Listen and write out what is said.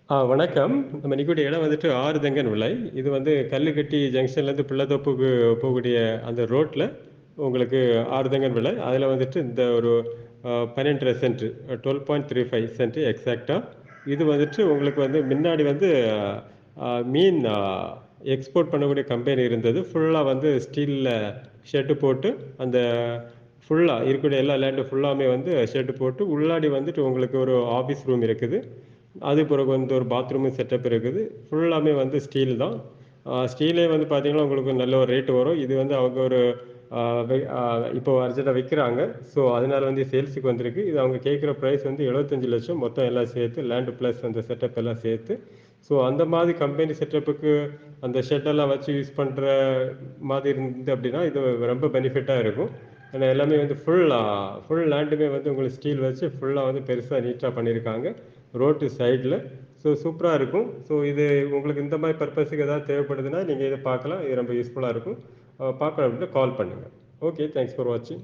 வணக்கம். நம்ம நிக்கக்கூடிய இடம் வந்துட்டு ஆறுதங்கன் விளை. இது வந்து கல்லுக்கட்டி ஜங்ஷன்லேருந்து பிள்ளத்தோப்புக்கு போகக்கூடிய அந்த ரோட்ல உங்களுக்கு ஆறுதங்கன் விளை. அதில வந்துட்டு இந்த ஒரு 12 சென்ட் 12.35 சென்ட் எக்ஸாக்ட்டா. இது வந்துட்டு உங்களுக்கு வந்து முன்னாடி வந்து மீன் எக்ஸ்போர்ட் பண்ணக்கூடிய கம்பெனி இருந்தது. ஃபுல்லா வந்து ஸ்டீல்ல ஷெட்டு போட்டு அந்த ஃபுல்லா இருக்கக்கூடிய எல்லா லேண்டும் ஃபுல்லாமே வந்து ஷெட்டு போட்டு உள்ளாடி வந்துட்டு உங்களுக்கு ஒரு ஆஃபீஸ் ரூம் இருக்குது. அது பிறகு வந்து ஒரு பாத்ரூமு செட்டப் இருக்குது. ஃபுல்லாமே வந்து ஸ்டீல் தான். ஸ்டீலே வந்து பார்த்தீங்கன்னா, உங்களுக்கு நல்ல ஒரு ரேட் வரும். இது வந்து அவங்க ஒரு அ வெ அ இப்போ அர்ஜென்ட்டா விக்கிறாங்க. ஸோ, அதனால வந்து சேல்ஸுக்கு வந்திருக்கு. இது அவங்க கேட்குற பிரைஸ் வந்து 75,00,000 மொத்தம் எல்லாம் சேர்த்து, லேண்ட் பிளஸ் அந்த செட்டப் எல்லாம் சேர்த்து. ஸோ, அந்த மாதிரி கம்பெனி செட்டப்புக்கு அந்த ஷெட்டெல்லாம் வச்சு யூஸ் பண்ற மாதிரி இருந்தது அப்படின்னா, இது ரொம்ப பெனிஃபிட்டா இருக்கும். ஏன்னா எல்லாமே வந்து ஃபுல் லேண்டுமே வந்து உங்களுக்கு ஸ்டீல் வச்சு ஃபுல்லா வந்து பெருசா நீட்டா பண்ணியிருக்காங்க. ரோட்டு சைடுல. ஸோ சூப்பரா இருக்கும். ஸோ இது உங்களுக்கு இந்த மாரி பர்ப்பஸுக்கு ஏதாவது தேவைப்படுதுன்னா, நீங்க இத பார்க்கலாம். இது ரொம்ப யூஸ்ஃபுல்லா இருக்கும். பார்க்கணும் அப்படின்னா கால் பண்ணுங்க. ஓகே. தேங்க்ஸ் ஃபார் வாட்சிங்.